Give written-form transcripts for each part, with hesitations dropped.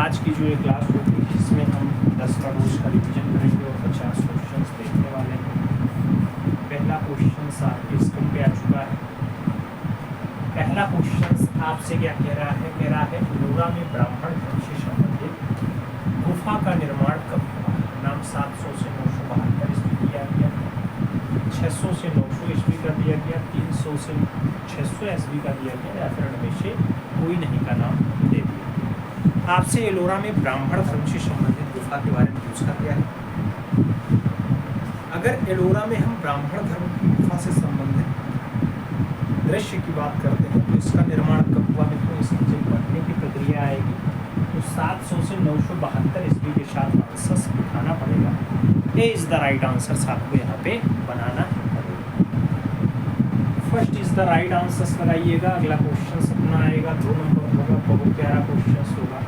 आज की जो ये क्लास होगी इसमें हम 10 का रोज का रिवीजन करेंगे और 50 क्वेश्चंस देखने वाले हैं। पहला क्वेश्चन आपके स्क्रीन पे आ चुका है। पहला क्वेश्चन आपसे क्या कह रहा है? कह रहा है एलोरा में ब्राह्मण धर्म से संबंधित गुफा का निर्माण कब हुआ? नाम 700 से 972 ईस्वी दिया गया, 600 से 900 ईस्वी का दिया गया, 300 से 600 ईस्वी का दिया गया या फिर उनमें से कोई नहीं का नाम दे दिया। आपसे एलोरा में ब्राह्मण धर्म से संबंधित गुफा के बारे में पूछा गया है। अगर एलोरा में हम ब्राह्मण धर्म की गुफा से संबंधित दृश्य की बात करते हैं तो इसका निर्माण कब हुआ? मित्रों, इसकी जब बनने की प्रक्रिया आएगी तो 700 से 972 ईस्वी के साथ आंसर्स बिठाना पड़ेगा। ए इज द राइट आंसर आपको यहाँ पे बनाना पड़ेगा। First is the right answer लगाइएगा। अगला क्वेश्चन अपना आएगा 2 नंबर होगा, बहुत प्यारा क्वेश्चन होगा।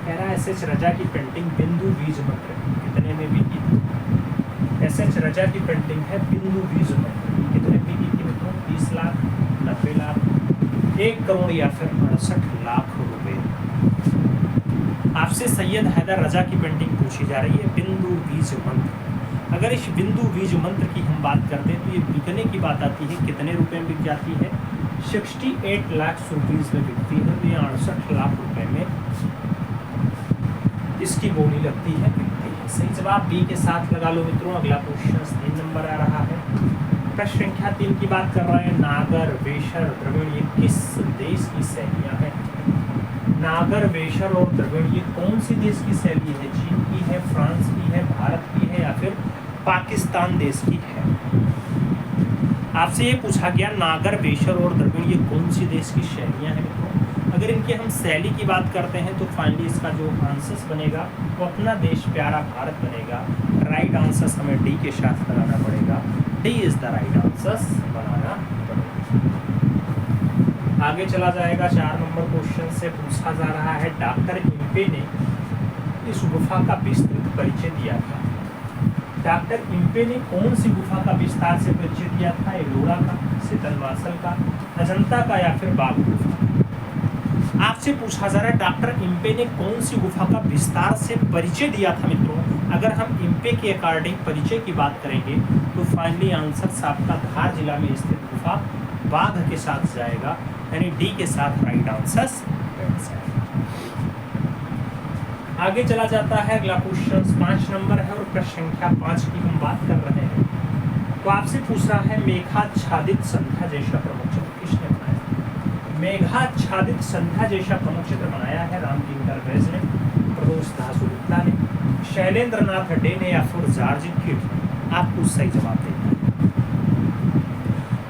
कह रहा है एस.एच. रजा की पेंटिंग बिंदु बीज मंत्र कितने में बिकी थी? एस.एच. रजा की पेंटिंग है बिंदु बीज मंत्र, कितने में बिकी थी मित्रों? 30 लाख, 90 लाख, 1 करोड़ या फिर 68 लाख रुपए। आपसे सैयद हैदर रजा की पेंटिंग पूछी जा रही है बिंदु बीज मंत्र। अगर इस बिंदु बीज मंत्र की हम बात करते हैं तो ये बिकने की बात आती है कितने रुपए में बिक जाती है? 68 लाख रुपीज में बिकती है। तो ये 68 लाख रुपए में इसकी बोली लगती है, बिकती है। सही जवाब बी के साथ लगा लो मित्रों। अगला क्वेश्चन 3 नंबर आ रहा है। प्रश्न संख्या 3 की बात कर रहे हैं। नागर, वेशर, द्रविड़ ये किस देश की शैलियाँ हैं? नागर, वेशर और द्रविड़ ये कौन सी देश की शैली है? चीन की है, फ्रांस की है, भारत की है या फिर पाकिस्तान देश की है? आपसे ये पूछा गया नागर, वेशर और द्रविड़ ये कौन सी देश की शैलियाँ हैं मित्रों? अगर इनकी हम शैली की बात करते हैं तो फाइनली इसका जो आंसर बनेगा वो अपना देश प्यारा भारत बनेगा। राइट आंसर हमें डी के साथ लगाना पड़ेगा। D is the right answer बनाना पड़ेगा। आगे चला जाएगा। 4 नंबर क्वेश्चन से पूछा जा रहा है डॉक्टर इम्पे ने इस गुफा का विस्तृत परिचय दिया था। डॉक्टर इम्पे ने कौन सी गुफा का विस्तार से परिचय दिया था? एलोरा का, सीतलवासल का, अजंता का या फिर बाघ गुफा? आपसे पूछा जा रहा है डॉक्टर इम्पे ने कौन सी गुफा का विस्तार से परिचय दिया था मित्रों। अगर हम इम्पे के अकॉर्डिंग परिचय की बात करेंगे तो फाइनली आंसर आपका धार जिला में स्थित गुफा बाघ के साथ जाएगा, यानी डी के साथ राइट आंसर बैठ जाएगा। आगे चला जाता है। अगला क्वेश्चन 5 नंबर है और प्रश्न संख्या 5 की हम बात कर रहे हैं। तो आपसे पूछ रहा है मेघाच्छादित संध्या जैसा प्रमुख चित्र किसने बनाया? मेघाच्छादित संध्या जैसा प्रमुख चित्र बनाया है राम किंकर बेज ने, प्रदोष दास गुप्ता ने, शैलेंद्र नाथ डे ने या फिर जॉर्ज किट ने? आपको सही जवाब देना है।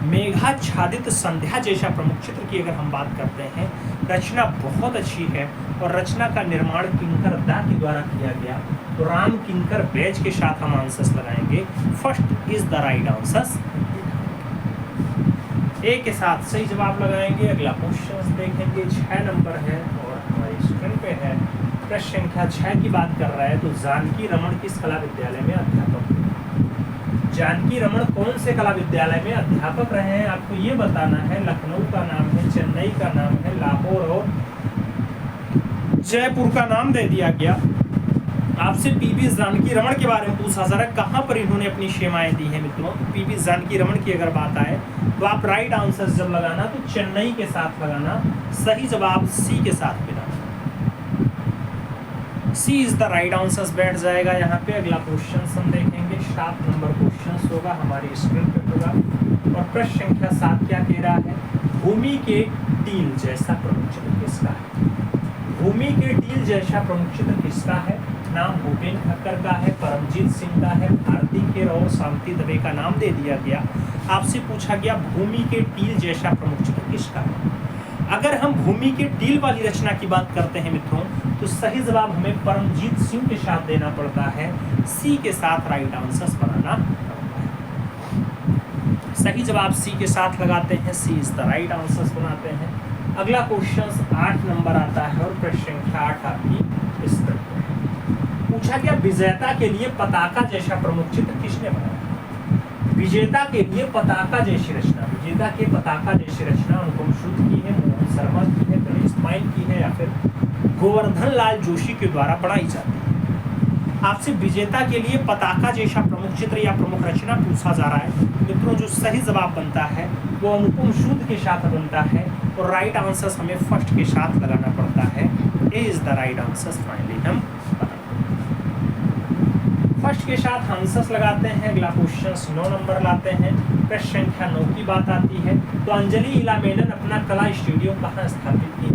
मेघाच्छादित संध्या जैसा प्रमुख चित्र की अगर हम बात करते हैं, रचना बहुत अच्छी है और रचना का निर्माण किंकर दा के द्वारा किया गया। तो राम किंकर बेज के साथ हम आंसर्स लगाएंगे। First is the right answer. A के साथ सही जवाब लगाएंगे। अगला क्वेश्चन देखेंगे 6 नंबर है और हमारी स्क्रीन पे है। प्रश्न संख्या 6 की बात कर रहा है। तो जानकी रमन किस कला विद्यालय में अध्यापक? जानकी रमन कौन से कला विद्यालय में अध्यापक रहे हैं? आपको ये बताना है। लखनऊ का नाम है, चेन्नई का नाम है, लाहौर और जयपुर का नाम दे दिया गया। आपसे पीवी जानकी रमन के बारे में पूछा जा रहा है कहाँ पर इन्होंने अपनी सेवाएं दी हैं मित्रों। पीवी जानकी रमन की अगर बात आए तो आप राइट आंसर जब लगाना तो चेन्नई के साथ लगाना। सही जवाब सी के साथ मिला। सी इज द राइट आंसर बैठ जाएगा यहाँ पे। अगला क्वेश्चन हम देखेंगे 7 नंबर क्वेश्चन होगा, हमारी स्क्रीन पे होगा। और प्रश्न संख्या 7 क्या कह रहा है? भूमि के टील जैसा प्रमुख चित्र किसका है? भूमि के टील जैसा प्रमुख चित्र किसका है? नाम भूपेन ठक्कर का है, परमजीत सिंह का है, भारती खेर और शांति दवे का नाम दे दिया गया। आपसे पूछा गया भूमि के टील जैसा प्रमुख चित्र किसका है? अगर हम भूमि के टील वाली रचना की बात करते हैं मित्रों तो सही जवाब हमें परमजीत सिंह के साथ देना पड़ता है। सी के साथ राइट आंसर बनाना पड़ता है। सही जवाब सी के साथ लगाते हैं। सी इज द राइट आंसर बनाते हैं। अगला क्वेश्चन 8 नंबर आता है और प्रश्न संख्या 8 आपकी इस तरह है। पूछा गया विजेता के लिए पताका जैसा प्रमुख चित्र किसने बनाया? विजेता के लिए पताका जैसी रचना, विजेता के पताका जैसी रचना अनुपम सूद की है, मोहन शर्मा की है, गणेश पाइन की है या फिर गोवर्धन लाल जोशी के द्वारा बनाई जाती है। आपसे विजेता के लिए पताका जैसा प्रमुख चित्र या प्रमुख रचना पूछा जा रहा है। मित्रों, जो सही जवाब बनता है वो अनुपम सूद के साथ बनता है और राइट आंसर हमें फर्स्ट के साथ लगाना पड़ता है। A is the right answer. Finally हम फर्स्ट के साथ आंसर्स लगाते हैं। अगला क्वेश्चन 9 नंबर लाते हैं। प्रश्न संख्या 9 की बात आती है। तो अंजलि इला मेनन अपना कला स्टूडियो कहाँ स्थापित की?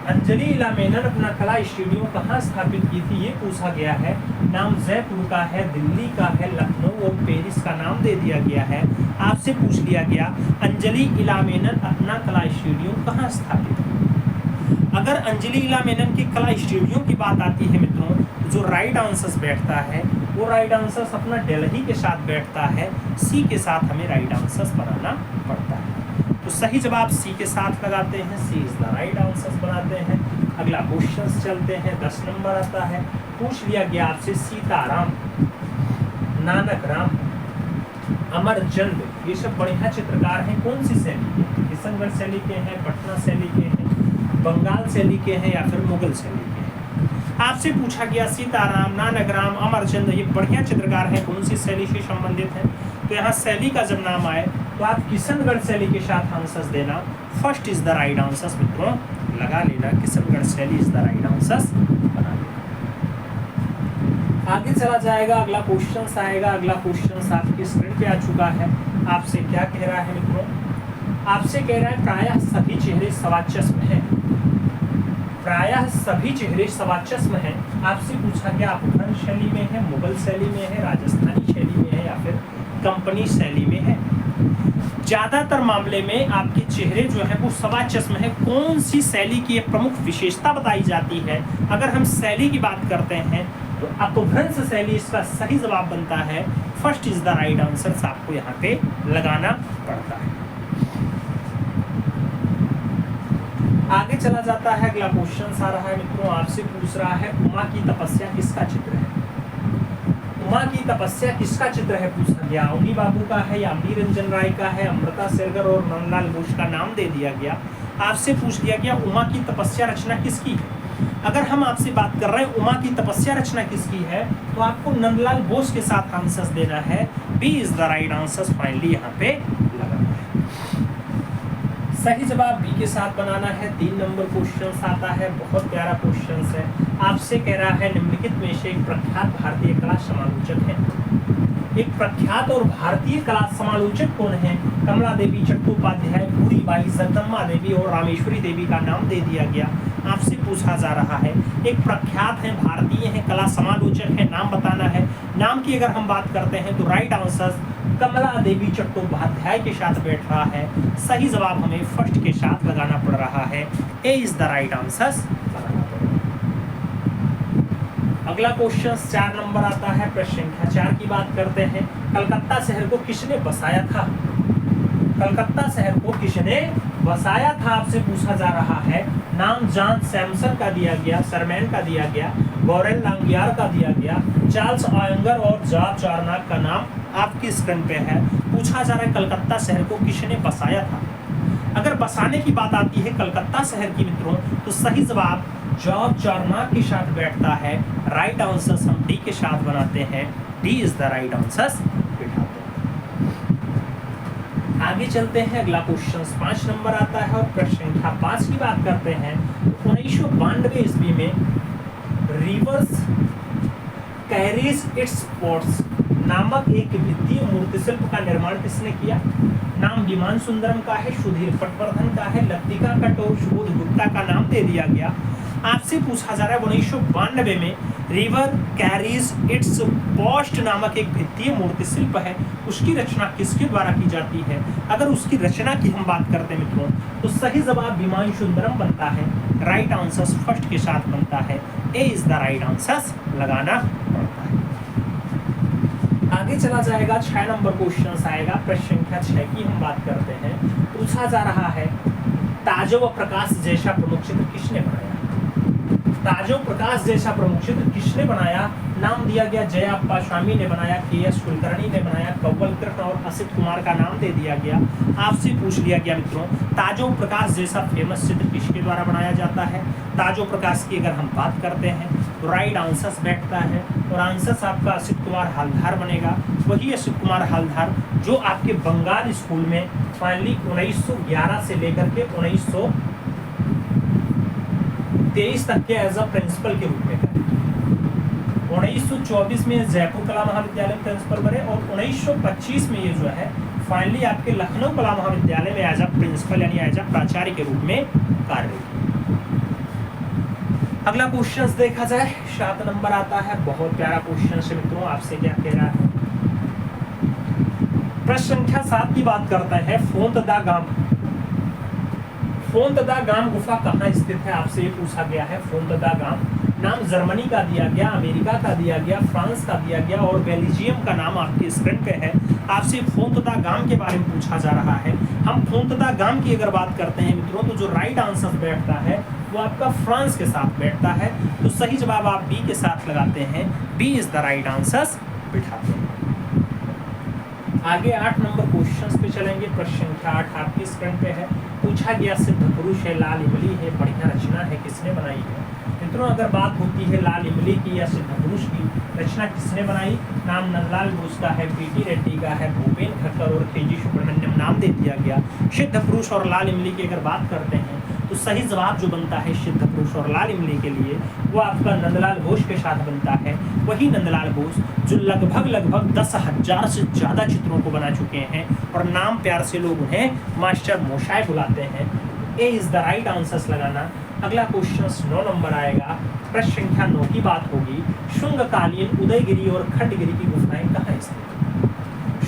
अंजलि इला मेनन अपना कला स्टूडियो कहाँ स्थापित की थी, ये पूछा गया है। नाम जयपुर का है, दिल्ली का है, लखनऊ और पेरिस का नाम दे दिया गया है। आपसे पूछ लिया गया अंजलि इला मेनन अपना कला स्टूडियो कहाँ स्थापित की। अगर अंजलि इला मेनन की कला स्टूडियो की बात आती है मित्रों, जो राइट आंसर बैठता है वो राइट आंसर अपना दिल्ली के साथ बैठता है। सी के साथ हमें राइट आंसर बनाना पड़ता है। तो सही जवाब सी के साथ लगाते हैं। सी इज द राइट आंसर बनाते हैं। अगला क्वेश्चन चलते हैं। 10 नंबर आता है। पूछ लिया गया आपसे सीताराम, नानक राम, अमरचंद, ये सब बढ़िया चित्रकार हैं। कौन सी शैली के? किशनगढ़ शैली के हैं, पटना शैली के हैं, बंगाल शैली के हैं या फिर मुगल शैली के हैं। आपसे पूछा गया सीताराम, नानक राम, अमरचंद, ये बढ़िया चित्रकार हैं, कौन सी शैली से संबंधित हैं? तो यहाँ शैली का जब नाम आए तो आप किशनगढ़ शैली के साथ आंसर्स देना। First is the right answer मित्रों, लगा लेना। किशनगढ़ शैली इज द राइट आंसर बना लेना। आगे चला जाएगा। अगला क्वेश्चन आएगा। अगला क्वेश्चन आपकी स्क्रीन पे आ चुका है। आपसे क्या कह रहा है मित्रों? आपसे कह रहा है प्रायः सभी चेहरे सवा चश्म हैं। प्रायः सभी चेहरे सवा चश्म हैं। आपसे पूछा गया अपभ्रंश शैली में है, मुगल शैली में है, राजस्थानी शैली में है या फिर कंपनी शैली में है। ज्यादातर मामले में आपके चेहरे जो है वो सवा चश्म है। कौन सी शैली की एक प्रमुख विशेषता बताई जाती है? अगर हम शैली की बात करते हैं तो अपभ्रंश शैली इसका सही जवाब बनता है। First is the right answer आपको यहाँ पे लगाना पड़ता है। आगे चला जाता है। अगला क्वेश्चन आ रहा है मित्रों, आपसे पूछ रहा है उमा की तपस्या किसका चित्र है? उमा की तपस्या किसका चित्र है पूछा गया। अवनी बाबू का है या अम्बी रंजन राय का है, अमृता शेरगर और नंदलाल बोस का नाम दे दिया गया। आपसे पूछ लिया गया उमा की तपस्या रचना किसकी है। अगर हम आपसे बात कर रहे हैं उमा की तपस्या रचना किसकी है तो आपको नंदलाल बोस के साथ आंसर देना है। B is the right answer finally यहाँ पे लगाना है। सही जवाब बी के साथ बनाना है। 3 नंबर क्वेश्चन आता है। बहुत प्यारा क्वेश्चन है। आपसे कह रहा है निम्नलिखित में से एक प्रख्यात भारतीय कला समालोचक है। एक प्रख्यात और भारतीय कला समालोचक कौन है? कमला देवी चट्टोपाध्याय, भूरीबाई, जगदम्बा देवी और रामेश्वरी देवी का नाम दे दिया गया। आपसे पूछा जा रहा है एक प्रख्यात है, भारतीय है, कला समालोचक है, नाम बताना है। नाम की अगर हम बात करते हैं तो राइट आंसर कमला देवी चट्टोपाध्याय के साथ बैठ रहा है। सही जवाब हमें फर्स्ट के साथ लगाना पड़ रहा है। A is the right answer लगाना पड़ेगा। अगला क्वेश्चन 4 नंबर आता है। प्रश्न संख्या 4 की बात करते हैं। कलकत्ता शहर को किसने बसाया था? कलकत्ता शहर को किसने बसाया था आपसे पूछा जा रहा है। नाम जॉन सैमसन का दिया गया, सरमैन का दिया गया, गौरेल लांगियार का दिया गया, चार्ल्स आयंगर और जॉर्ज चार्नाक का नाम आपकी स्क्रीन पे है। पूछा जा रहा है कलकत्ता शहर को किसने बसाया था। अगर बसाने की बात आती है कलकत्ता शहर की मित्रों तो सही जवाब जॉर्ज चार्नाक के साथ बैठता है। राइट आंसर हम डी के साथ बनाते हैं। D is the right answer बैठाते हैं। आगे चलते हैं। अगला क्वेश्चन 5 नंबर आता है और प्रश्न संख्या 5 की बात करते हैं। 1992 ईस्वी में रिवर्स कैरीज इट्स पोर्ट्स नामक एक भित्तीय मूर्ति शिल्प का निर्माण किसने किया? नाम विमान सुंदरम का है, सुधीर पटवर्धन का है, लतिका कट और सुबोध गुप्ता का नाम दे दिया गया। आपसे पूछा जा रहा है 1992 में रिवर कैरीज इट्स पोस्ट नामक एक भित्तीय मूर्ति शिल्प है, उसकी रचना किसके द्वारा की जाती है? अगर उसकी रचना की हम बात करते हैं मित्रों तो सही जवाब विमान सुंदरम बनता है। राइट आंसर फर्स्ट के साथ बनता है। A is the right answer लगाना पड़ता है। आगे चला जाएगा। 6 नंबर क्वेश्चन आएगा। प्रश्न संख्या 6 की हम बात करते हैं। पूछा जा रहा है ताजो व प्रकाश जैसा प्रमुख चित्र किसने बनाया? ताजो प्रकाश जैसा प्रमुख चित्र किसने बनाया? नाम दिया गया जयाप्पा स्वामी ने बनाया, के.एस. कुलकर्णी ने बनाया, कंवल कृष्ण और असित कुमार का नाम दे दिया गया। आपसे पूछ लिया गया मित्रों, ताजो प्रकाश जैसा फेमस चित्र किसके द्वारा बनाया जाता है? ताजो प्रकाश की अगर हम बात करते हैं तो राइट आंसर बैठता है और आंसर आपका असित कुमार हल्दार बनेगा। वही असित कुमार हल्दार जो आपके बंगाल स्कूल में फाइनली 1911 से लेकर के 1923 तक के एज अ प्रिंसिपल के रूप में थे। 1924 में जयपुर कला महाविद्यालय में प्रिंसिपल बने और 1925 में ये जो है फाइनली आपके लखनऊ कला महाविद्यालय में एज अ प्रिंसिपल यानी एज अ प्राचार्य के रूप में कार्य किया। अगला क्वेश्चन देखा जाए, 7 नंबर आता है, बहुत प्यारा क्वेश्चन है मित्रों। आपसे क्या कह रहा है? प्रश्न संख्या 7 की बात करते हैं। फोंतदा गाम गुफा कहाँ स्थित है? आपसे ये पूछा गया है। फोंतदा गाम नाम जर्मनी का दिया गया, अमेरिका का दिया गया, फ्रांस का दिया गया और बेल्जियम का नाम आपके स्क्रीन पे है। आपसे फोंतदा गाम के बारे में पूछा जा रहा है। हम फोंतदा गाम की अगर बात करते हैं मित्रों तो जो राइट आंसर बैठता है वो आपका फ्रांस के साथ बैठता है। तो सही जवाब आप बी के साथ लगाते हैं। B is the right answer बिठाते हैं। आगे 8 नंबर क्वेश्चन पे चलेंगे। प्रश्न संख्या 8 आपकी स्क्रीन पे है। पूछा गया सिद्ध पुरुष है, लाल इमली है, बढ़िया रचना है, किसने बनाई है? मित्रों अगर बात होती है लाल इमली की या सिद्ध पुरुष की, रचना किसने बनाई? नाम नंदलाल बोस का है, पीटी रेड्डी का है, भूपेन खट्टर और के.जी. सुब्रमण्यम नाम दे दिया गया। सिद्ध पुरुष और लाल इमली की अगर बात करते हैं तो सही जवाब जो बनता है सिद्ध पुरुष और लाल इमली के लिए वो आपका नंदलाल बोस के साथ बनता है। वही नंदलाल बोस जो लगभग 10,000 से ज़्यादा चित्रों को बना चुके हैं और नाम प्यार से लोग उन्हें मास्टर मोशाय बुलाते हैं। A is the right answer लगाना। अगला क्वेश्चन 9 नंबर आएगा। प्रश्न संख्या 9 की बात होगी। शुंगकालीन उदयगिरी और खंडगिरी की गुफाएं कहाँ स्थित?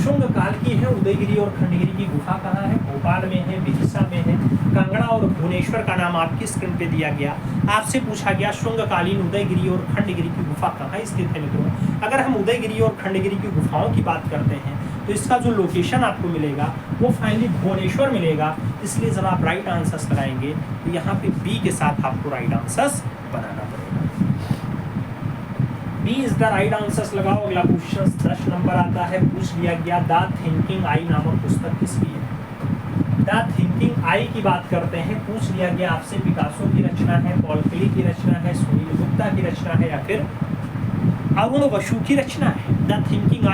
शुंग काल की है उदयगिरी और खंडगिरी की गुफा कहाँ है? भोपाल में है, विदिशा में है, कांगड़ा और भुवनेश्वर का नाम आपकी स्क्रीन पे दिया गया। आपसे पूछा गया शुंगकालीन उदयगिरी और खंडगिरी की गुफा कहाँ स्थित है मित्रों? अगर हम उदयगिरी और खंडगिरी की गुफाओं की बात करते हैं तो इसका जो लोकेशन आपको मिलेगा वो फाइनली भुवनेश्वर मिलेगा। इसलिए जब आप राइट आंसर्स लगाएंगे तो यहाँ पे बी के साथ आपको राइट आंसर्स बनाना पड़ेगा। B is the right answers लगाओ। अगला क्वेश्चन 10 नंबर आता है। पूछ लिया गया द थिंकिंग आई नामक पुस्तक किसकी है? द थिंकिंग आई की बात करते हैं। पूछ लिया गया आपसे पिकासो की रचना है, पॉल क्ले की रचना है, सुनील गुप्ता की रचना है या फिर अरुण बसु की रचना है। द थिंकिंग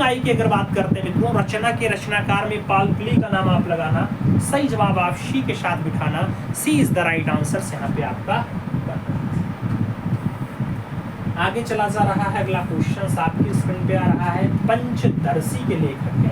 आई की अगर बात करते हैं मित्रों, रचना के रचनाकार में पॉल क्ले का नाम आप लगाना। सही जवाब आप सी के साथ बिठाना। सी इज द राइट आंसर यहाँ पे आपका। आगे चला जा रहा है। अगला क्वेश्चन आपकी स्क्रीन पे आ रहा है। पंचदर्शी के लेखक है।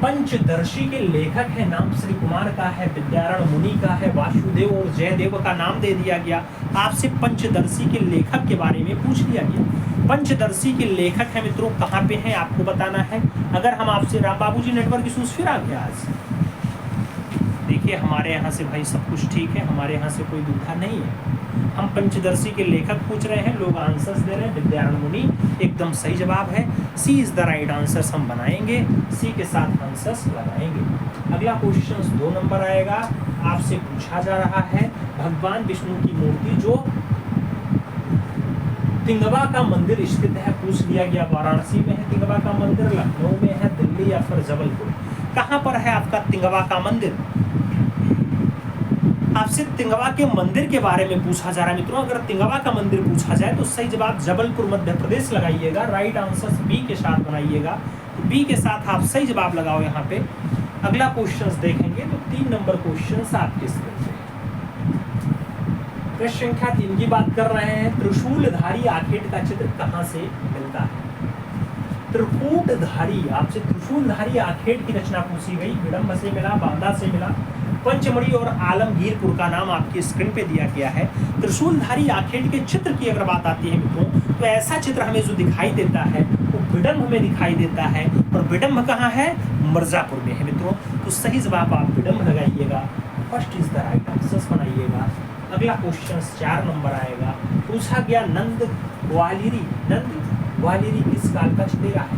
पंचदर्शी के लेखक है, नाम श्री कुमार का है, विद्यारण मुनि का है, वासुदेव और जयदेव का नाम दे दिया गया। आपसे पंचदर्शी के लेखक के बारे में पूछ लिया गया। पंचदर्शी के लेखक है मित्रों कहाँ पे हैं आपको बताना है। अगर हम आपसे राम बाबूजी नेटवर्क इशूज फिर आ गया आज। देखिए हमारे यहाँ से भाई सब कुछ ठीक है, हमारे यहाँ से कोई दुविधा नहीं है। हम पंचदर्शी के लेखक पूछ रहे हैं, लोग आंसर्स दे रहे हैं। विद्यारण मुनि एकदम सही जवाब है। C is the right answers हम बनाएंगे, सी के साथ आंसर्स लगाएंगे। अगला क्वेश्चन 2 नंबर आएगा। आपसे पूछा जा रहा है भगवान विष्णु की मूर्ति जो तिंगवा का मंदिर स्थित है। पूछ लिया गया वाराणसी में है तिंगवा का मंदिर, लखनऊ में है, दिल्ली या फिर जबलपुर। कहाँ पर है आपका तिंगवा का मंदिर? आपसे तिंगवा के मंदिर के बारे में पूछा जा रहा है मित्रों। अगर तिंगवा का मंदिर पूछा जाए तो सही जवाब जबलपुर मध्य प्रदेश लगाइएगा। राइट आंसर बी के साथ बनाइएगा। तो बी के साथ आप सही जवाब लगाओ यहाँ पे। अगला क्वेश्चन देखेंगे तो 3 नंबर क्वेश्चन आपके स्क्रीन पे। प्रश्न संख्या 3 की बात कर रहे हैं। त्रिशूलधारी आखेट का चित्र कहाँ से मिलता है? त्रिकूटधारी, आपसे त्रिशूलधारी आखेट की रचना पूछी गई। विडम्ब से मिला, बांदा से मिला, पंचमढ़ी और आलमगीरपुर का नाम आपकी स्क्रीन पे दिया गया है। त्रिशूलधारी आखेट के चित्र की अगर बात आती है मित्रों तो ऐसा चित्र हमें जो दिखाई देता है वो विडम्ब में दिखाई देता है। और विडम्ब कहाँ है? मिर्जापुर में है मित्रों। तो सही जवाब आप विडम्ब लगाइएगा। First is the right answer बनाइएगा। अगला क्वेश्चन 4 नंबर आएगा। पूछा गया नंद ग्वालियरी किस काल का चितेरा है?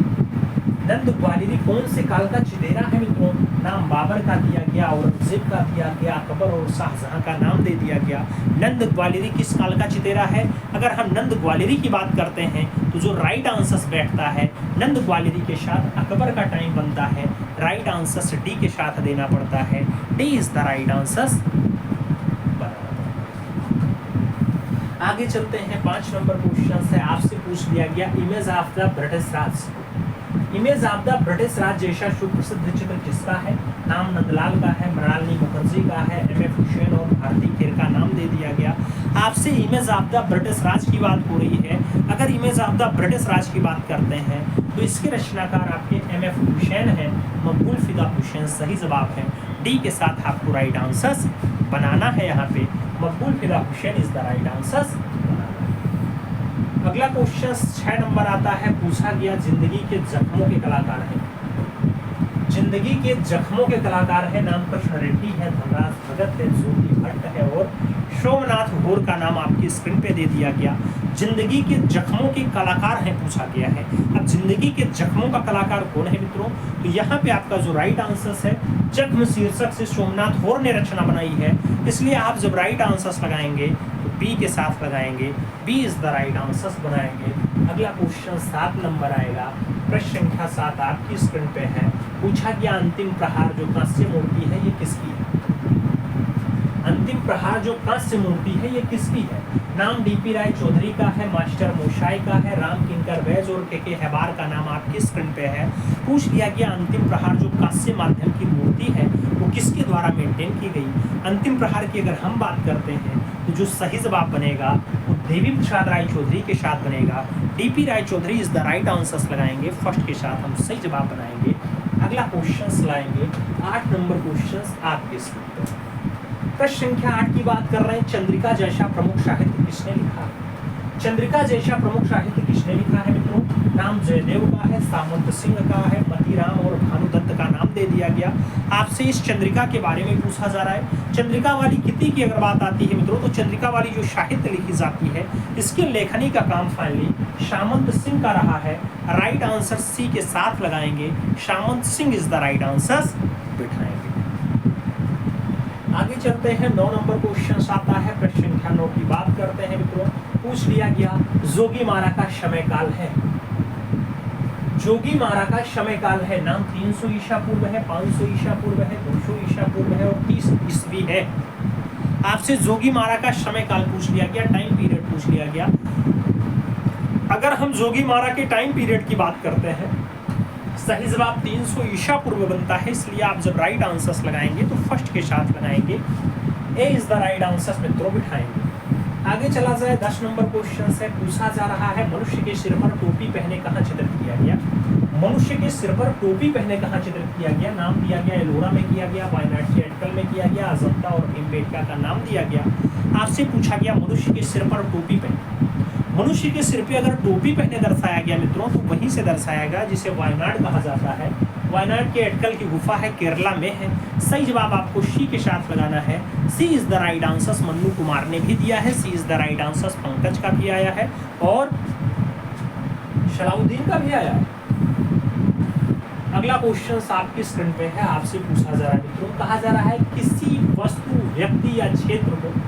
नंद ग्वालियरी कौन से काल का चिदेरा है मित्रों? नाम बाबर का दिया गया, औरंगजेब का दिया गया, अकबर और शाहजहां का नाम दे दिया गया। नंद ग्वालियरी किस काल का चिदेरा है? अगर हम नंद ग्वालियरी की बात करते हैं तो जो राइट आंसर बैठता है नंद ग्वालियरी के साथ अकबर का टाइम बनता है। राइट आंसर डी के साथ देना पड़ता है। D is the right answer. आगे चलते हैं, 5 नंबर क्वेश्चन है, आपसे पूछ लिया गया image of the British Raj. Image of the British Raj जैसा सुप्रसिद्ध चित्र किसका है? नाम नंदलाल का है, मृणालिनी मुखर्जी का है, एम.एफ. हुसैन और भारती खेर का नाम दे दिया गया। आपसे इमेज ऑफ द ब्रिटिश राज की बात हो रही है। अगर इमेज ऑफ द ब्रिटिश राज की बात करते हैं तो इसके रचनाकार आपके एम.एफ. हुसैन है, मकबूल फिदा हुसैन सही जवाब है। डी के साथ आपको राइट आंसर बनाना है। यहाँ पे मकबूल फिदा Hussain is the right answer. अगला क्वेश्चन 6 नंबर आता है, पूछा गया जिंदगी के जख्मों के कलाकार हैं। जिंदगी के जख्मों के कलाकार है, नाम कृष्ण रेड्डी है, धनराज भगत है, ज्योति भट्ट है और सोमनाथ घोर का नाम आपकी स्क्रीन पे दे दिया गया। जिंदगी के जख्मों के कलाकार हैं पूछा गया है। अब जिंदगी के जख्मों का कलाकार कौन है मित्रों? तो यहाँ पे आपका जो राइट आंसर है, जख्म शीर्षक से सोमनाथ घोर ने रचना बनाई है, इसलिए आप जब राइट आंसर लगाएंगे तो बी के साथ लगाएंगे। B is the right answer बनाएंगे। अगला क्वेश्चन 7 नंबर आएगा, प्रश्न संख्या 7 आपकी स्क्रीन पे है। पूछा गया अंतिम प्रहार जो कांस्य मूर्ति है ये किसकी है? अंतिम प्रहार जो कांस्य मूर्ति है ये किसकी है? नाम डीपी राय चौधरी का है, मास्टर मोशाई का है, राम किंकर बैज और के हैबार का नाम आपकी स्क्रीन पे है। पूछ लिया गया अंतिम प्रहार जो कांस्य माध्यम की मूर्ति है वो किसके द्वारा मेंटेन की गई? अंतिम प्रहार की अगर हम बात करते हैं तो जो सही जवाब बनेगा वो देवी प्रसाद राय चौधरी के साथ बनेगा। DP Rai Chaudhary is the right answer लगाएंगे, फर्स्ट के साथ हम सही जवाब बनाएंगे। अगला क्वेश्चन लाएंगे 8 नंबर क्वेश्चन आपके स्क्रीन पर। प्रश्न संख्या 8 की बात कर रहे हैं, चंद्रिका जैसा प्रमुख साहित्य किसने लिखा? चंद्रिका जैसा प्रमुख साहित्य किसने लिखा है मित्रों? नाम जयदेव का है, सामंत सिंह का है, मतीराम और भानुदत्त का नाम दे दिया गया। आपसे इस चंद्रिका के बारे में पूछा जा रहा है। चंद्रिका वाली कृति की अगर बात आती है मित्रों तो चंद्रिका वाली जो साहित्य लिखी जाती है इसके लेखनी का काम फाइनली सामंत सिंह का रहा है। राइट आंसर सी के साथ लगाएंगे, Samant Singh is the right answer बिठाएंगे। आगे चलते हैं, 9 नंबर क्वेश्चन आता है, प्रश्न संख्या 9 की बात करते हैं मित्रों। पूछ लिया गया जोगी मारा का समय काल है। जोगी मारा का समय काल है, नाम 300 ईसा पूर्व है, 500 ईसा पूर्व है, 200 ईसा पूर्व है और 30 ईस्वी है। आपसे जोगी मारा का समय काल पूछ लिया गया, टाइम पीरियड पूछ लिया गया। अगर हम जोगी मारा के टाइम पीरियड की बात करते हैं सही जवाब 300 ईसा पूर्व बनता है, इसलिए आप जब राइट आंसर्स लगाएंगे तो फर्स्ट के साथ लगाएंगे। ए इज द राइट आंसर मित्रों बिठाएंगे। आगे चला जाए, 10 नंबर क्वेश्चन से पूछा जा रहा है मनुष्य के सिर पर टोपी पहने कहाँ चित्रित किया गया? मनुष्य के सिर पर टोपी पहने कहाँ चित्रित किया गया? नाम दिया गया एलोरा में किया गया, वायनाड के अटकल में किया गया, अजंता और भीमबेटका का नाम दिया गया। आपसे पूछा गया मनुष्य के सिर पर टोपी पहने। मनुष्य के सिर पे अगर टोपी पहने दर्शाया गया मित्रों तो वहीं से दर्शाया गया जिसे वायनाड कहा जाता है। वायनाड के अटकल की गुफा है, केरला में है। सही जवाब आपको सी के साथ लगाना है। C is the right answer Mannu Kumar ने भी दिया है। C is the right answer Pankaj का भी आया है और सलाउद्दीन का भी आया है। अगला क्वेश्चन आपकी स्क्रीन पे है, आपसे पूछा जा रहा है मित्रों, कहा जा रहा है किसी वस्तु, व्यक्ति या क्षेत्र को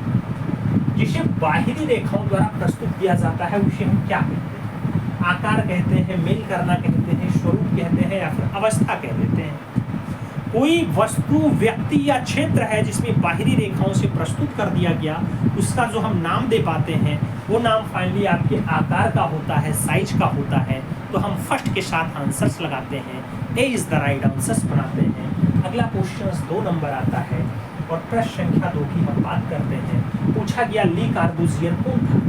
जिसे बाहरी रेखाओं द्वारा प्रस्तुत किया जाता है उसे हम क्या कहते हैं? आकार कहते हैं, मेल करना कहते हैं, स्वरूप कहते हैं या फिर अवस्था कह देते हैं। कोई वस्तु, व्यक्ति या क्षेत्र है जिसमें बाहरी रेखाओं से प्रस्तुत कर दिया गया उसका जो हम नाम दे पाते हैं वो नाम फाइनली आपके आकार का होता है, साइज का होता है। तो हम फर्स्ट के साथ आंसर्स लगाते हैं, A is the right answers बनाते हैं। अगला क्वेश्चन 2 नंबर आता है और प्रश्न संख्या 2 की हम बात करते हैं। पूछा गया ली कार्बूजियर कौन था?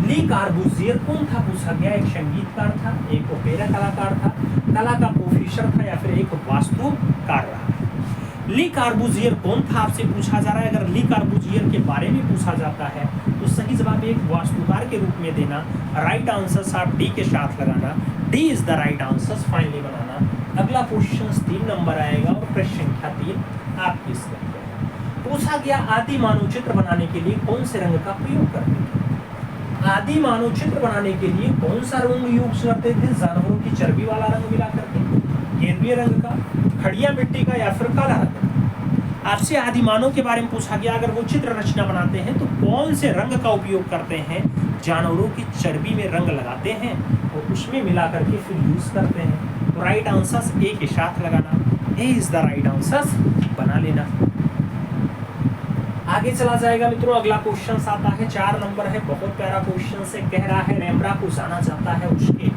ली कार्बूजियर कौन था पूछा गया। एक संगीतकार था, एक ओपेरा कलाकार था, कला का प्रोफेसर था या फिर एक वास्तुकार रहा। ली कार्बूजियर कौन था आपसे पूछा जा रहा है। अगर ली कार्बूजियर के बारे में पूछा जाता है तो सही जवाब एक वास्तुकार के रूप में देना। राइट आंसर आप डी के साथ लगाना। D is the right answer finally बनाना। अगला क्वेश्चन 3 नंबर आएगा और प्रश्न संख्या 3 आपकी स्क्रीन पर। पूछा गया आदि मानव चित्र बनाने के लिए कौन से रंग का प्रयोग करते थे? आदि मानव चित्र बनाने के लिए कौन सा रंग यूज करते थे? जानवरों की चर्बी वाला रंग मिला करके, गेरुए रंग का, खड़िया मिट्टी का या फिर काला रंग। आपसे आदि मानव के बारे में पूछा गया, अगर वो चित्र रचना बनाते हैं तो कौन से रंग का उपयोग करते हैं? जानवरों की चर्बी में रंग लगाते हैं और उसमें मिला करके फिर यूज करते हैं। तो राइट आंसर ए के साथ लगाना, ए इज द राइट आंसर बना लेना। आगे चला जाएगा मित्रों, अगला क्वेश्चन आता है 4 नंबर है, बहुत प्यारा क्वेश्चन से कह रहा है रेम्ब्रा को जाना जाता है उसके।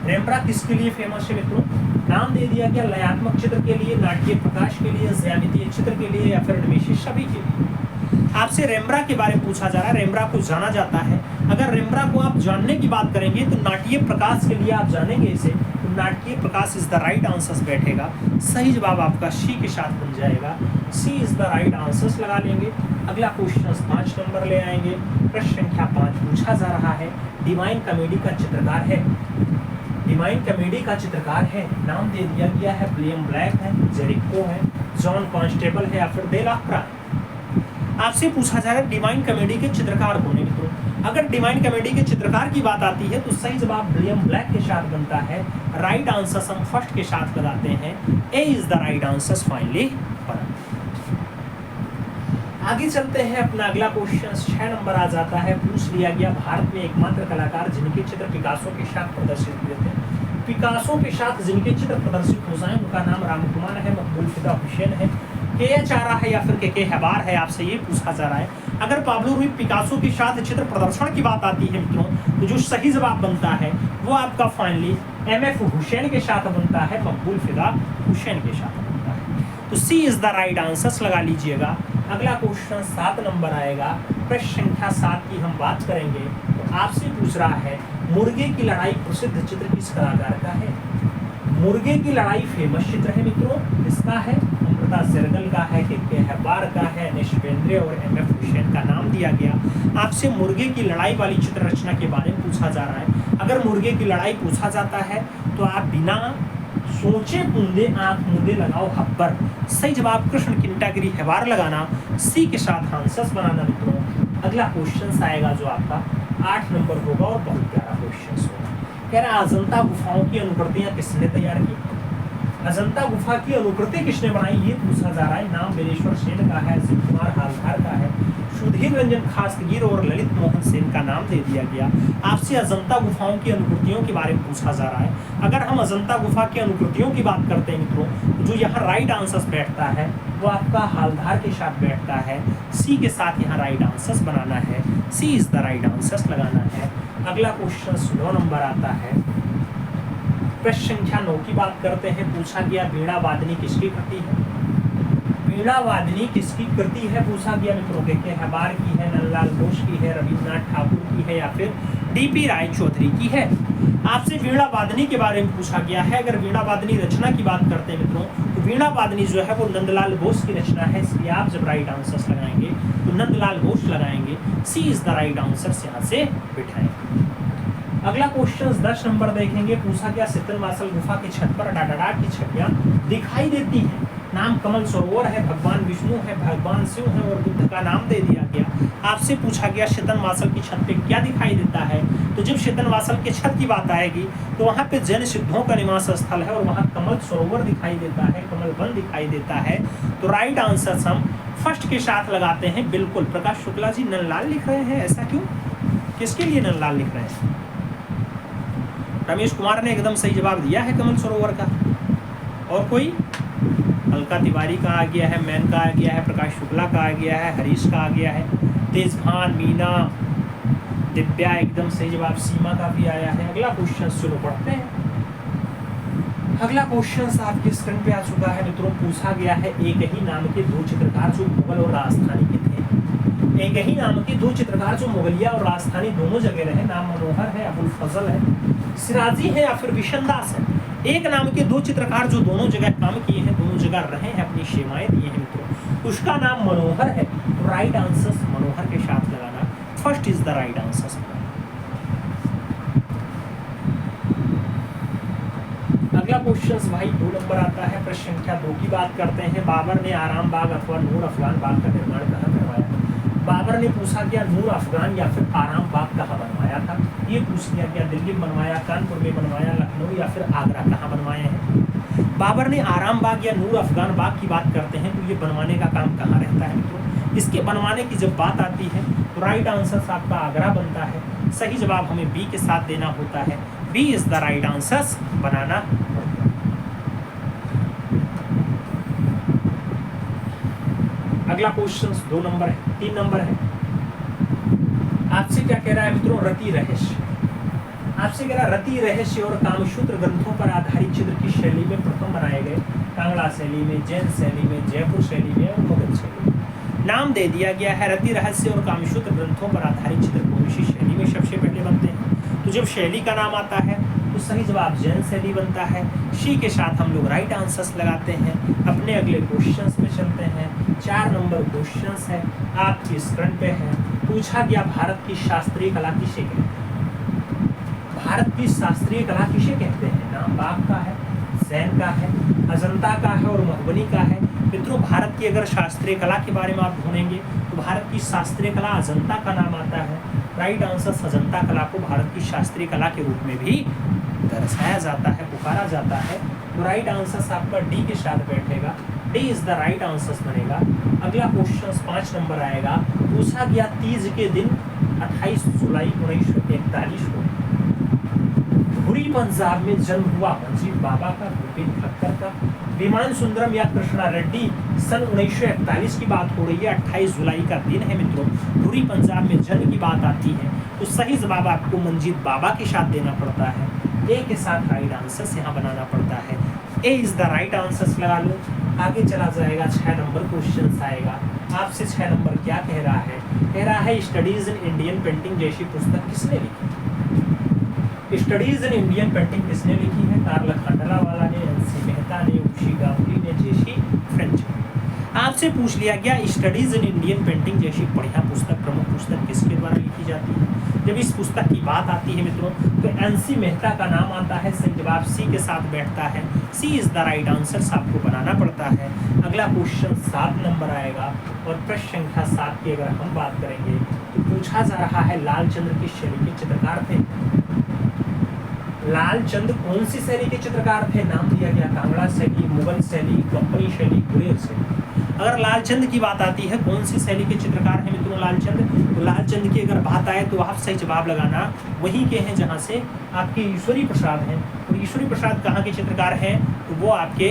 रेम्ब्रा किसके लिए फेमस है मित्रों? नाम दे दिया गया लयात्मक चित्र के लिए, नाट्य प्रकाश के लिए, ज्यामितीय चित्र के लिए या फिर निवेशी सभी के लिए। आपसे रेम्ब्रा के बारे में पूछा जा रहा है, रेम्ब्रा को जाना जाता है। अगर रेम्ब्रा को आप जानने की बात करेंगे तो नाट्य प्रकाश के लिए आप जानेंगे इसे, तो नाट्य प्रकाश इज द राइट आंसर बैठेगा। सही जवाब आपका सी के साथ बन जाएगा, सी इज द राइट आंसर लगा लेंगे। अगला क्वेश्चन 5 नंबर ले आएंगे, प्रश्न संख्या 5 पूछा जा रहा है, डिवाइन कॉमेडी का चित्रकार है, डिवाइन कॉमेडी का चित्रकार है, नाम दे दिया गया है विलियम ब्लैक है, जेरिको है, जॉन कॉन्स्टेबल है या फिर डेलाक्रा है। आपसे पूछा जा रहा है डिवाइन कॉमेडी के चित्रकार कौन है मित्रों? अगर डिवाइन कॉमेडी के चित्रकार की बात आती है तो सही जवाब विलियम ब्लैक के साथ बनता है। राइट आंसर हम फर्स्ट के साथ लगाते हैं, A is the right answer finally. आगे चलते हैं, अपना अगला क्वेश्चन 6 नंबर आ जाता है, पूछ लिया गया भारत में एकमात्र कलाकार जिनके चित्र पिकासो के साथ प्रदर्शित हुए थे। पिकासो के साथ जिनके चित्र प्रदर्शित हो जाए उनका नाम रामकुमार है, मकबूल फिदा हुसैन है, के चारा है या फिर के हबार है। आपसे ये पूछा जा रहा है, अगर पाब्लो रूई पिकासो के साथ चित्र प्रदर्शन की बात आती है मित्रों तो जो सही जवाब बनता है वो आपका फाइनली MF हुसैन के साथ बनता है, मकबूल फिदा हुसैन के साथ बनता है। तो सी इज द राइट आंसर लगा लीजिएगा। अगला क्वेश्चन 7 नंबर आएगा, प्रश्न संख्या 7 की हम बात करेंगे। तो आपसे पूछ रहा है, मुर्गे की लड़ाई प्रसिद्ध चित्र किस कलाकार का है? मुर्गे की लड़ाई फेमस चित्र है मित्रों, इसका है अमृता शेरगिल का है, के हबार का है, निशवेंद्र और MF हुसैन का नाम दिया गया। आपसे मुर्गे की लड़ाई वाली चित्र रचना के बारे में पूछा जा रहा है। अगर मुर्गे की लड़ाई पूछा जाता है तो आप बिना सोचे बूंदे आंख मूंदे लगाओ हब्बर। सही जवाब कृष्ण किंटागिरी हबार लगाना, सी के साथ आंसर बनाना मित्रों। अगला क्वेश्चन आएगा जो आपका 8 नंबर होगा और बहुत प्यारा क्वेश्चन होगा। कह रहा है अजंता गुफाओं की अनुकृतियां किसने तैयार की? अजंता गुफा की अनुकृति किसने बनाई ये पूछा जा रहा है। नाम बिलेश्वर सेन का है, शिव कुमार हालधार का है, सुधीर रंजन खासगीर और ललित मोहन सेन का नाम दे दिया गया। आपसे अजंता गुफाओं की अनुकृतियों के बारे में पूछा जा रहा है। अगर हम अजंता गुफा की अनुकृतियों की बात करते हैं मित्रों तो जो यहाँ राइट आंसर बैठता है वो आपका हालधार के साथ बैठता है, सी के साथ यहाँ राइट आंसर बनाना है, C is the right answer लगाना है। अगला क्वेश्चन 9 नंबर आता है, प्रश्न संख्या 9 की बात करते हैं। पूछा गया वीणा वादनी किसकी कृति है? वीणा वादनी किसकी कृति है पूछा गया मित्रों, के हबार की है, नंदलाल बोस की है, रविन्द्रनाथ ठाकुर की है या फिर DP राय चौधरी की है। आपसे वीणा वादनी के बारे में पूछा गया है। अगर वीणा वादनी रचना की बात करते हैं मित्रों तो वीणा वादनी जो है वो नंदलाल बोस की रचना है, इसलिए आप जब राइट आंसर लगाएंगे तो नंदलाल बोस लगाएंगे, सी इज द राइट आंसर यहाँ से बिठाएंगे। अगला क्वेश्चन 10 नंबर देखेंगे। पूछा गया शीतलवासल गुफा की छत पर डाटाडाट की छवियां दिखाई देती हैं। नाम कमल सरोवर है, भगवान विष्णु है, भगवान शिव है और बुद्ध का नाम दे दिया गया। आपसे पूछा गया शीतलवासल की छत पे क्या दिखाई देता है? तो जब शीतलवासल की छत की बात आएगी तो वहाँ पे जैन सिद्धों का निवास स्थल है और वहाँ कमल सरोवर दिखाई देता है, कमल वन दिखाई देता है। तो राइट आंसर हम फर्स्ट के साथ लगाते हैं। बिल्कुल प्रकाश शुक्ला जी नंदलाल लिख रहे हैं, ऐसा क्यों? किसके लिए नंदलाल लिख रहे हैं? रमेश कुमार ने एकदम सही जवाब दिया है कमल सरोवर का। और कोई? अलका तिवारी का आ गया है, मैन का आ गया है, प्रकाश शुक्ला का आ गया है, हरीश का आ गया है, तेजभान, मीना, दिव्या एकदम सही जवाब, सीमा का भी आया है। अगला क्वेश्चन शुरू पढ़ते हैं। अगला क्वेश्चन आपके स्क्रीन पे आ चुका है मित्रों। पूछा गया है एक ही नाम के 2 चित्रकार जो मुगल और राजस्थानी के थे। एक ही नाम के 2 चित्रकार जो मुगलिया और राजस्थानी दोनों जगह रहे। नाम मनोहर है, अबुल फजल है, सिराजी है या फिर बिशनदास है। एक नाम के 2 चित्रकार जो दोनों जगह काम किए हैं, दोनों जगह रहे हैं, अपनी सेवाएं दी हैं मित्रों, उसका नाम मनोहर है। तो राइट आंसर मनोहर के साथ लगाना, first is the right answer. अगला क्वेश्चन भाई 2 नंबर आता है। प्रश्न संख्या 2 की बात करते हैं। बाबर ने आराम बाग अथवा नूर अफगान बाग का निर्माण कहाँ करवाया? बाबर बाबर ने पूछा गया नूर अफगान या फिर आराम बाग कहाँ बनवाया था। ये पूछ लिया गया दिल्ली में बनवाया, कानपुर में बनवाया, लखनऊ या फिर आगरा कहाँ बनवाए हैं। बाबर ने आराम बाग या नूर अफगान बाग की बात करते हैं तो ये बनवाने का काम कहाँ रहता है मित्रों। इसके बनवाने की जब बात आती है तो राइट आंसर आपका आगरा बनता है। सही जवाब हमें बी के साथ देना होता है। B is the right answer बनाना। अगला क्वेश्चन 2 नंबर है, 3 नंबर है। आपसे क्या कह रहा है मित्रों, रति रहस्य। आपसे कह रहा है रति रहस्य और कामसूत्र ग्रंथों पर आधारित चित्र किस शैली में प्रथम बनाए गए। कांगड़ा शैली में, जैन शैली में, जयपुर शैली में और मुगल शैली में। नाम दे दिया गया है रति रहस्य और कामसूत्र ग्रंथों पर आधारित चित्र कौन सी शैली में सबसे पहले बनते हैं। तो जब शैली का नाम आता है तो सही जवाब जैन शैली बनता है। सी के साथ हम लोग राइट आंसर्स लगाते हैं। अपने अगले क्वेश्चंस में चलते हैं। 4 नंबर क्वेश्चंस है, आपकी स्क्रीन पे है। पूछा गया भारत की शास्त्रीय कला किसे कहते हैं। भारत की शास्त्रीय कला किसे कहते हैं। नाम बाग का है, सैन का है, अजंता का है और मधुबनी का है। मित्रों भारत की अगर शास्त्रीय कला के बारे में आप ढूंढेंगे तो भारत की शास्त्रीय कला अजंता का नाम आता है। राइट आंसर अजंता कला को भारत की शास्त्रीय कला के रूप में भी दर्शाया जाता है, पुकारा जाता है। तो राइट आंसर आपका डी के साथ बैठेगा। D is the right answer बनेगा। अगला क्वेश्चन 5 नंबर आएगा। पूछा गया तीज के दिन 28 जुलाई 1941 को धुरी पंजाब में जन्म हुआ मंजीत बाबा का, भूपेन ठक्कर का, विमान सुंदरम या कृष्णा रेड्डी। सन 1941 की बात हो रही है, 28 जुलाई का दिन है मित्रों। धुरी पंजाब में जन्म की बात आती है तो सही जवाब आपको मंजीत बाबा के साथ देना पड़ता है। ए के साथ राइट आंसर यहाँ बनाना पड़ता है। A is the right answer लगा लो। आगे चला जाएगा। 6 नंबर क्वेश्चन आएगा। आपसे 6 नंबर क्या कह रहा है। कह रहा है स्टडीज इन इंडियन पेंटिंग जैसी पुस्तक किसने लिखी। स्टडीज इन इंडियन पेंटिंग किसने लिखी है। कार्ल खंडरावाला ने, एनसी मेहता ने, उशी गांगुली ने, जेसी फ्रेंच। आपसे पूछ लिया गया स्टडीज इन इंडियन पेंटिंग जैसी बढ़िया पुस्तक, प्रमुख पुस्तक किसके द्वारा लिखी जाती है। जब इस पुस्तक की बात आती है मित्रों तो एनसी मेहता का नाम आता है। सही जवाब सी के साथ बैठता है। C is the right answer आपको बनाना पड़ता है। अगला क्वेश्चन 7 नंबर आएगा और प्रश्न संख्या 7 की अगर हम बात करेंगे तो पूछा जा रहा है लालचंद्र किस शैली के चित्रकार थे। लालचंद कौन सी शैली के चित्रकार थे। नाम दिया गया कांगड़ा शैली, मुगल शैली, कंपनी शैली, गुरेज शैली। अगर लालचंद की बात आती है कौन सी शैली के चित्रकार हैं मित्रों लालचंद। तो लालचंद की अगर बात आए तो आप सही जवाब लगाना वहीं के हैं जहां से आपके ईश्वरी प्रसाद हैं। और ईश्वरी प्रसाद कहाँ के चित्रकार हैं तो वो आपके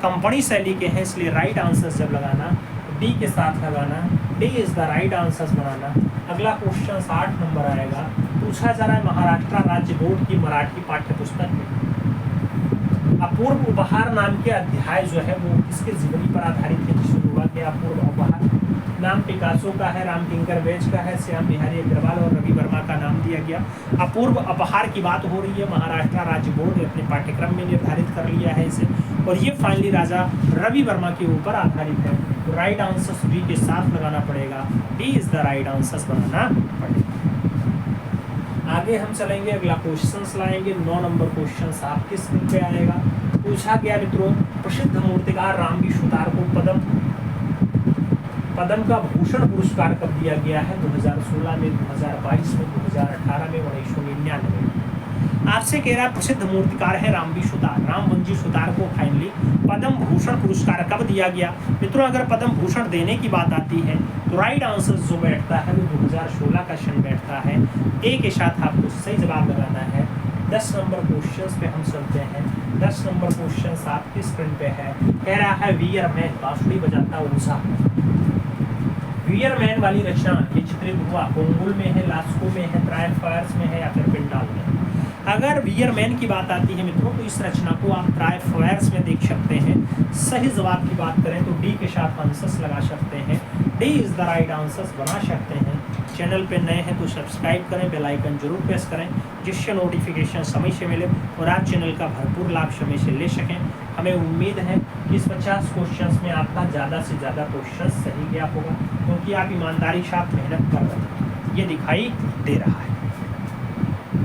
कंपनी शैली के हैं। इसलिए राइट आंसर जब लगाना डी के साथ लगाना। D is the right answer बनाना। अगला क्वेश्चन 8 नंबर आएगा। पूछा जा रहा है महाराष्ट्र राज्य बोर्ड की मराठी पाठ्य पुस्तक में अपूर्व उपहार नाम के अध्याय जो है वो किसके जीवनी पर आधारित है। शुरू हुआ गया अपूर्व उपहार। नाम पिकासो का है, रामकिंकर बेज का है, श्याम बिहारी अग्रवाल और रवि वर्मा का नाम दिया गया। अपूर्व उपहार की बात हो रही है। महाराष्ट्र राज्य बोर्ड ने अपने पाठ्यक्रम में निर्धारित कर लिया है इसे और ये फाइनली राजा रवि वर्मा के ऊपर आधारित है। तो राइट आंसर बी के साथ लगाना पड़ेगा। B is the right answer बनाना पड़ेगा। आगे हम चलेंगे। अगला क्वेश्चन लाएंगे। 9 नंबर क्वेश्चन आपके स्क्रीन पे आएगा। पूछा गया मित्रों प्रसिद्ध मूर्तिकार रामजी सुतार को पद्म का भूषण पुरस्कार कब दिया गया है। 2016 में, 2022 में, 2018 में, 1999 में। आपसे कह रहा प्रसिद्ध मूर्तिकार है रामजी सुतार। रामजी सुतार को फाइनली पद्म भूषण पुरस्कार कब दिया गया। मित्रों अगर पद्म भूषण देने की बात आती है तो राइट आंसर जो बैठता है वो 2016 का सन बैठता है। ए के साथ आपको सही जवाब लगाना है। 10 नंबर क्वेश्चन पे हम चलते हैं। 10 नंबर क्वेश्चन आपकी स्क्रीन पे है। कह रहा है वीयर मैन बांसुरी बजाता ऊषा। वीयर मैन वाली रचना ये चित्रित हुआ कोंगुल में है, लास्को में है, ट्रायफायर्स में है या फिर पिंडाल में। अगर वीयर मैन की बात आती है मित्रों तो इस रचना को आप ट्रायफायर्स में देख सकते हैं। सही जवाब की बात करें तो डी के साथ आंसर्स लगा सकते हैं। D is the right answers बना सकते हैं। चैनल पे नए हैं तो सब्सक्राइब करें, बेल आइकन जरूर प्रेस करें जिससे नोटिफिकेशन समय से मिले और आप चैनल का भरपूर लाभ समय से ले सकें। हमें उम्मीद है कि इस 50 क्वेश्चंस में आपका ज़्यादा से ज़्यादा क्वेश्चन सही गया होगा क्योंकि आप ईमानदारी के साथ मेहनत कर रहे हैं, ये दिखाई दे रहा है।